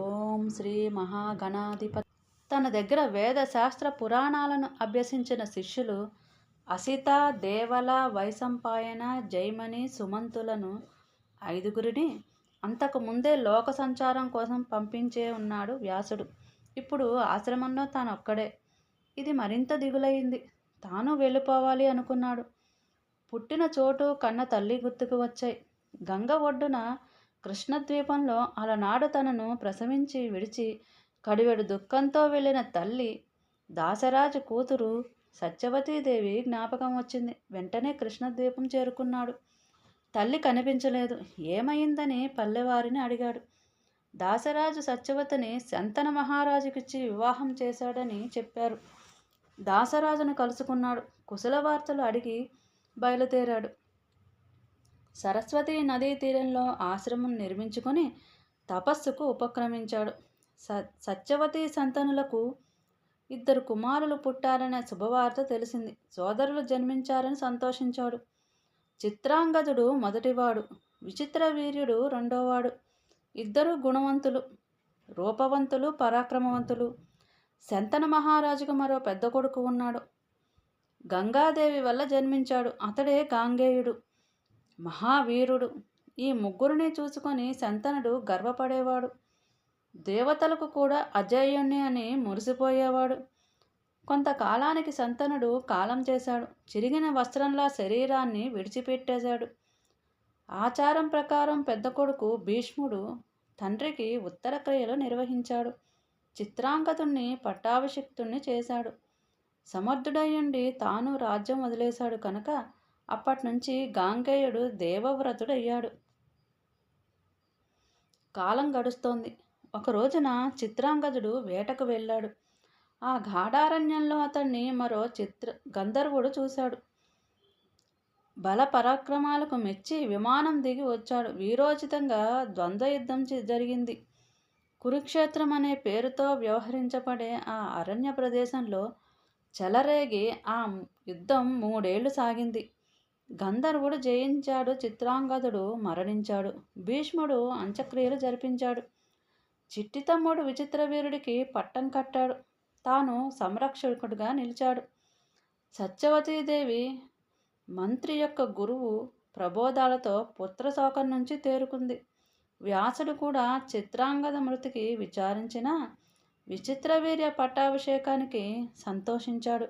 ఓం శ్రీ మహాగణాధిపతి. తన దగ్గర వేద శాస్త్ర పురాణాలను అభ్యసించిన శిష్యులు అసిత, దేవల, వైశంపాయన, జైమని, సుమంతులను 5గురిని అంతకు ముందే లోక సంచారం కోసం పంపించే ఉన్నాడు వ్యాసుడు. ఇప్పుడు ఆశ్రమంలో తానొక్కడే. ఇది మరింత దిగులయింది. తాను వెళ్ళిపోవాలి అనుకున్నాడు. పుట్టిన చోటు కన్న తల్లి గుర్తుకు వచ్చాయి. గంగ ఒడ్డున కృష్ణద్వీపంలో అలనాడు తనను ప్రసవించి విడిచి కడివెడు దుఃఖంతో వెళ్ళిన తల్లి దాసరాజు కూతురు సత్యవతీదేవి జ్ఞాపకం వచ్చింది. వెంటనే కృష్ణద్వీపం చేరుకున్నాడు. తల్లి కనిపించలేదు. ఏమైందని పల్లెవారిని అడిగాడు. దాసరాజు సత్యవతిని శంతన మహారాజుకిచ్చి వివాహం చేశాడని చెప్పారు. దాసరాజును కలుసుకున్నాడు. కుశల వార్తలు అడిగి బయలుదేరాడు. సరస్వతీ నదీ తీరంలో ఆశ్రమం నిర్మించుకొని తపస్సుకు ఉపక్రమించాడు. సత్యవతి సంతనులకు 2 కుమారులు పుట్టారనే శుభవార్త తెలిసింది. సోదరులు జన్మించారని సంతోషించాడు. చిత్రాంగదుడు మొదటివాడు, విచిత్ర వీర్యుడు రెండోవాడు. 2 గుణవంతులు, రూపవంతులు, పరాక్రమవంతులు. శంతన మహారాజుకు మరో పెద్ద కొడుకు ఉన్నాడు. గంగాదేవి వల్ల జన్మించాడు. అతడే గాంగేయుడు, మహావీరుడు. ఈ 3 చూసుకొని శంతనుడు గర్వపడేవాడు. దేవతలకు కూడా అజేయుణ్ణి అని మురిసిపోయేవాడు. కొంతకాలానికి శంతనుడు కాలం చేశాడు. చిరిగిన వస్త్రంలా శరీరాన్ని విడిచిపెట్టేశాడు. ఆచారం ప్రకారం పెద్ద కొడుకు భీష్ముడు తండ్రికి ఉత్తర క్రియలు నిర్వహించాడు. చిత్రాంగదుణ్ణి పట్టాభిషిక్తుణ్ణి చేశాడు. సమర్థుడయ్యుండి తాను రాజ్యం వదిలేశాడు కనుక అప్పట్నుంచి గాంగేయుడు దేవవ్రతుడయ్యాడు. కాలం గడుస్తోంది. ఒక రోజున చిత్రాంగదుడు వేటకు వెళ్ళాడు. ఆ గాఢారణ్యంలో అతన్ని మరో గంధర్వుడు చూశాడు. బల పరాక్రమాలకు మెచ్చి విమానం దిగి వచ్చాడు. వీరోచితంగా ద్వంద్వయుద్ధం జరిగింది. కురుక్షేత్రం అనే పేరుతో వ్యవహరించబడే ఆ అరణ్య ప్రదేశంలో చెలరేగి ఆ యుద్ధం 3 ఏళ్లు సాగింది. గంధర్వుడు జయించాడు. చిత్రాంగదుడు మరణించాడు. భీష్ముడు అంత్యక్రియలు జరిపించాడు. చిట్టి తమ్ముడు విచిత్రవీరుడికి పట్టం కట్టాడు. తాను సంరక్షకుడిగా నిలిచాడు. సత్యవతీదేవి మంత్రి యొక్క గురువు ప్రబోధాలతో పుత్రశోకం నుంచి తేరుకుంది. వ్యాసుడు కూడా చిత్రాంగద మృతికి విచారించిన విచిత్రవీర్య పట్టాభిషేకానికి సంతోషించాడు.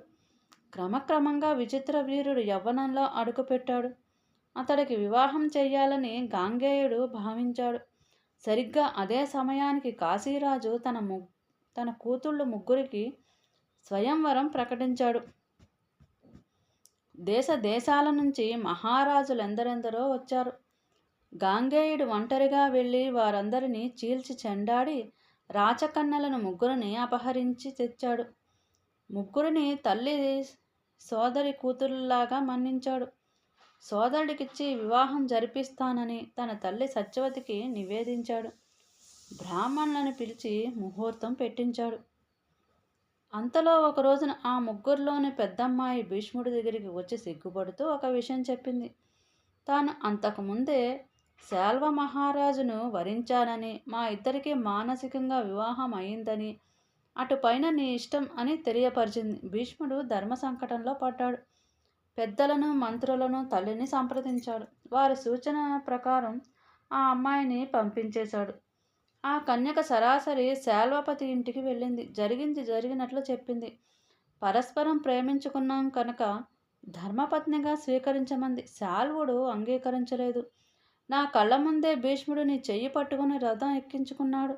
క్రమక్రమంగా విచిత్రవీరుడు యవ్వనంలో అడుగుపెట్టాడు. అతడికి వివాహం చెయ్యాలని గాంగేయుడు భావించాడు. సరిగ్గా అదే సమయానికి కాశీరాజు తన కూతుళ్ళు 3కి స్వయంవరం ప్రకటించాడు. దేశ దేశాల నుంచి మహారాజులెందరెందరో వచ్చారు. గాంగేయుడు ఒంటరిగా వెళ్ళి వారందరినీ చీల్చి చెండాడి రాచకన్యలను 3ని అపహరించి తెచ్చాడు. 3ని తల్లి సోదరి కూతురులాగా మన్నించాడు. సోదరుడికిచ్చి వివాహం జరిపిస్తానని తన తల్లి సత్యవతికి నివేదించాడు. బ్రాహ్మణులను పిలిచి ముహూర్తం పెట్టించాడు. అంతలో ఒక రోజున ఆ 3లోని పెద్దమ్మాయి భీష్ముడి దగ్గరికి వచ్చి సిగ్గుపడుతూ ఒక విషయం చెప్పింది. తాను అంతకుముందే శాల్వ మహారాజును వరించానని, మా ఇద్దరికీ మానసికంగా వివాహం అయిందని, అటుపైన నీ ఇష్టం అని తెలియపరిచింది. భీష్ముడు ధర్మ సంకటంలో పడ్డాడు. పెద్దలను, మంత్రులను, తల్లిని సంప్రదించాడు. వారి సూచన ప్రకారం ఆ అమ్మాయిని పంపించేశాడు. ఆ కన్యక సరాసరి శాల్వపతి ఇంటికి వెళ్ళింది. జరిగింది జరిగినట్లు చెప్పింది. పరస్పరం ప్రేమించుకున్నాం కనుక ధర్మపత్నిగా స్వీకరించమంది. శాల్వుడు అంగీకరించలేదు. నా కళ్ళ ముందే భీష్ముడు నీ చెయ్యి పట్టుకుని రథం ఎక్కించుకున్నాడు.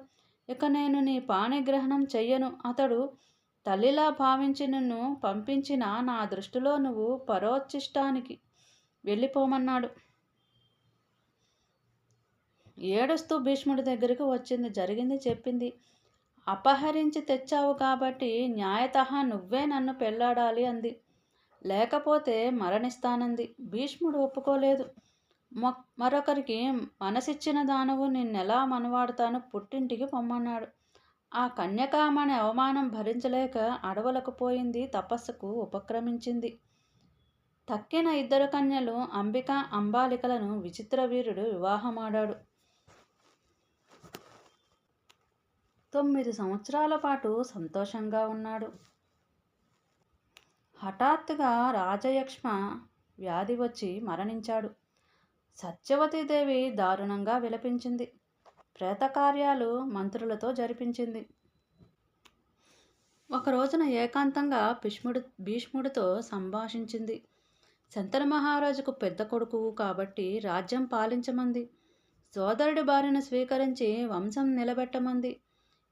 ఇక నేను నీ పాణిగ్రహణం చెయ్యను. అతడు తల్లిలా భావించి నిన్ను పంపించిన నా దృష్టిలో నువ్వు పరోచ్చిష్టానికి వెళ్ళిపోమన్నాడు. ఏడుస్తూ భీష్ముడి దగ్గరికి వచ్చింది. జరిగింది చెప్పింది. అపహరించి తెచ్చావు కాబట్టి న్యాయతః నువ్వే నన్ను పెళ్లాడాలి అంది. లేకపోతే మరణిస్తానంది. భీష్ముడు ఒప్పుకోలేదు. మరొకరికి మనసిచ్చిన దానవు నిన్నెలా మనవాడుతాను, పుట్టింటికి పొమ్మన్నాడు. ఆ కన్యకామణి అవమానం భరించలేక అడవులకు పోయింది. తపస్సుకు ఉపక్రమించింది. తక్కిన 2 కన్యలు అంబిక, అంబాలికలను విచిత్రవీరుడు వివాహమాడాడు. 9 సంవత్సరాల పాటు సంతోషంగా ఉన్నాడు. హఠాత్తుగా రాజయక్ష్మ వ్యాధి వచ్చి మరణించాడు. సత్యవతీదేవి దారుణంగా విలపించింది. ప్రేతకార్యాలు మంత్రులతో జరిపించింది. ఒక రోజున ఏకాంతంగా భీష్ముడితో సంభాషించింది. శంతను మహారాజుకు పెద్ద కొడుకువు కాబట్టి రాజ్యం పాలించమంది. సోదరుడి భార్యను స్వీకరించి వంశం నిలబెట్టమంది.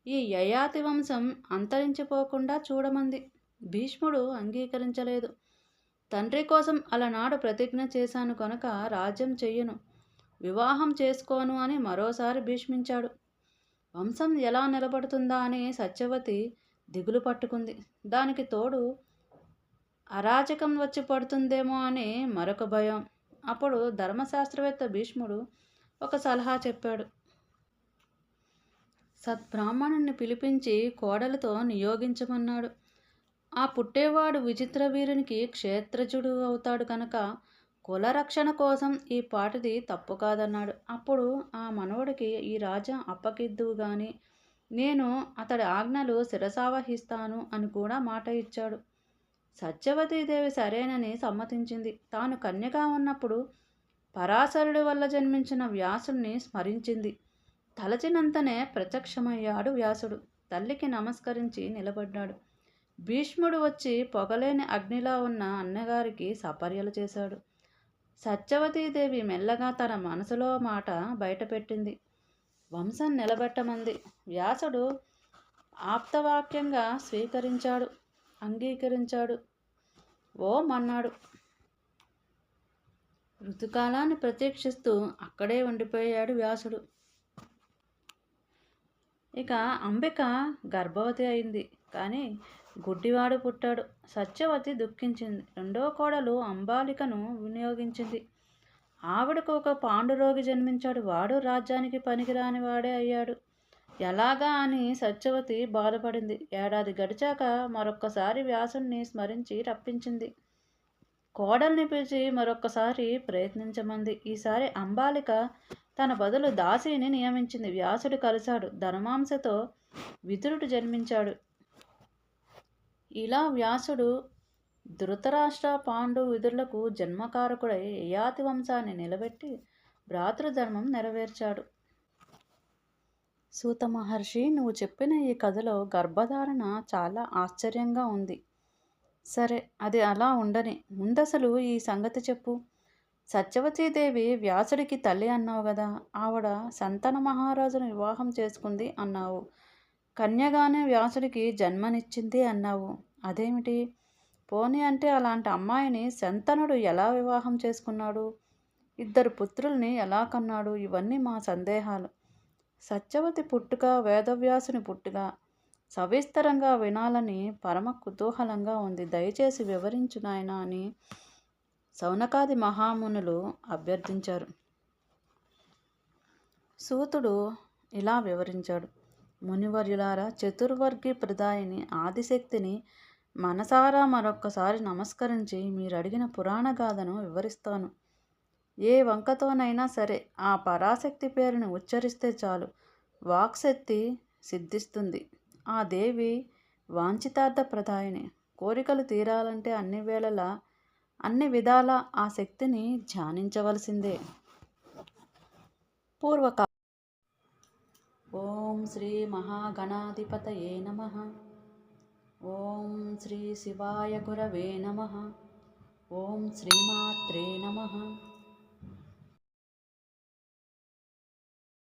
ఈ యయాతి వంశం అంతరించిపోకుండా చూడమంది. భీష్ముడు అంగీకరించలేదు. తండ్రి కోసం అలనాడు ప్రతిజ్ఞ చేశాను కనుక రాజ్యం చెయ్యను, వివాహం చేసుకోను అని మరోసారి భీష్మించాడు. వంశం ఎలా నిలబడుతుందా అని సత్యవతి దిగులు పట్టుకుంది. దానికి తోడు అరాచకం వచ్చి పడుతుందేమో అని మరొక భయం. అప్పుడు ధర్మశాస్త్రవేత్త భీష్ముడు ఒక సలహా చెప్పాడు. సద్బ్రాహ్మణుణ్ణి పిలిపించి కోడలతో నియోగించమన్నాడు. ఆ పుట్టేవాడు విచిత్ర వీరునికి క్షేత్రజుడు అవుతాడు కనుక కులరక్షణ కోసం ఈ పాటిది తప్పు కాదన్నాడు. అప్పుడు ఆ మనవడికి ఈ రాజ్యం అప్పగిద్దువు గాని నేను అతడి ఆజ్ఞలు శిరసావహిస్తాను అని కూడా మాట ఇచ్చాడు. సత్యవతీదేవి సరేనని సమ్మతించింది. తాను కన్యగా ఉన్నప్పుడు పరాశరుడి వల్ల జన్మించిన వ్యాసుడిని స్మరించింది. తలచినంతనే ప్రత్యక్షమయ్యాడు వ్యాసుడు. తల్లికి నమస్కరించి నిలబడ్డాడు. భీష్ముడు వచ్చి పొగలేని అగ్నిలా ఉన్న అన్నగారికి సపర్యలు చేశాడు. సత్యవతీదేవి మెల్లగా తన మనసులో మాట బయటపెట్టింది. వంశం నిలబెట్టమంది. వ్యాసుడు ఆప్తవాక్యంగా స్వీకరించాడు, అంగీకరించాడు. ఓం అన్నాడు. ఋతుకాలాన్ని ప్రతీక్షిస్తూ అక్కడే ఉండిపోయాడు వ్యాసుడు. ఇక అంబిక గర్భవతి అయింది. కానీ గుడ్డివాడు పుట్టాడు. సత్యవతి దుఃఖించింది. రెండో కోడలు అంబాలికను వినియోగించింది. ఆవిడకు ఒక పాండురోగి జన్మించాడు. వాడు రాజ్యానికి పనికిరాని వాడే అయ్యాడు. ఎలాగా అని సత్యవతి బాధపడింది. ఏడాది గడిచాక మరొక్కసారి వ్యాసుణ్ణి స్మరించి రప్పించింది. కోడల్ని పిలిచి మరొక్కసారి ప్రయత్నించమంది. ఈసారి అంబాలిక తన బదులు దాసిని నియమించింది. వ్యాసుడు కలిశాడు. ధర్మాంశతో విదురుడు జన్మించాడు. ఇలా వ్యాసుడు ధృతరాష్ట్ర, పాండు, విదురులకు జన్మకారకుడై యయాతి వంశాన్ని నిలబెట్టి భ్రాతృధర్మం నెరవేర్చాడు. సూత మహర్షి, నువ్వు చెప్పిన ఈ కథలో గర్భధారణ చాలా ఆశ్చర్యంగా ఉంది. సరే, అది అలా ఉండని, ముందసలు ఈ సంగతి చెప్పు. సత్యవతీదేవి వ్యాసుడికి తల్లి అన్నావు కదా, ఆవిడ శంతన మహారాజును వివాహం చేసుకుంది అన్నావు. కన్యగానే వ్యాసుడికి జన్మనిచ్చింది అన్నావు. అదేమిటి? పోనీ అంటే అలాంటి అమ్మాయిని శంతనుడు ఎలా వివాహం చేసుకున్నాడు? 2 పుత్రుల్ని ఎలా కన్నాడు? ఇవన్నీ మా సందేహాలు. సత్యవతి పుట్టుక, వేదవ్యాసుని పుట్టుక సవిస్తరంగా వినాలని పరమ కుతూహలంగా ఉంది. దయచేసి వివరించు నాయనా అని సౌనకాది మహామునులు అభ్యర్థించారు. సూతుడు ఇలా వివరించాడు. మునివర్యులారా, చతుర్వర్గి ప్రదాయిని ఆదిశక్తిని మనసారా మరొక్కసారి నమస్కరించి మీరడిగిన పురాణగాథను వివరిస్తాను. ఏ వంకతోనైనా సరే ఆ పరాశక్తి పేరుని ఉచ్చరిస్తే చాలు వాక్శక్తి సిద్ధిస్తుంది. ఆ దేవి వాంఛితార్థ ప్రదాయిని. కోరికలు తీరాలంటే అన్ని విధాలా ఆ శక్తిని ధ్యానించవలసిందే. పూర్వకాలం. ఓం శ్రీ మహాగణాధిపతయే నమః. ఓం శ్రీ శివాయ గురవే నమః. ఓం శ్రీమాత్రే నమః.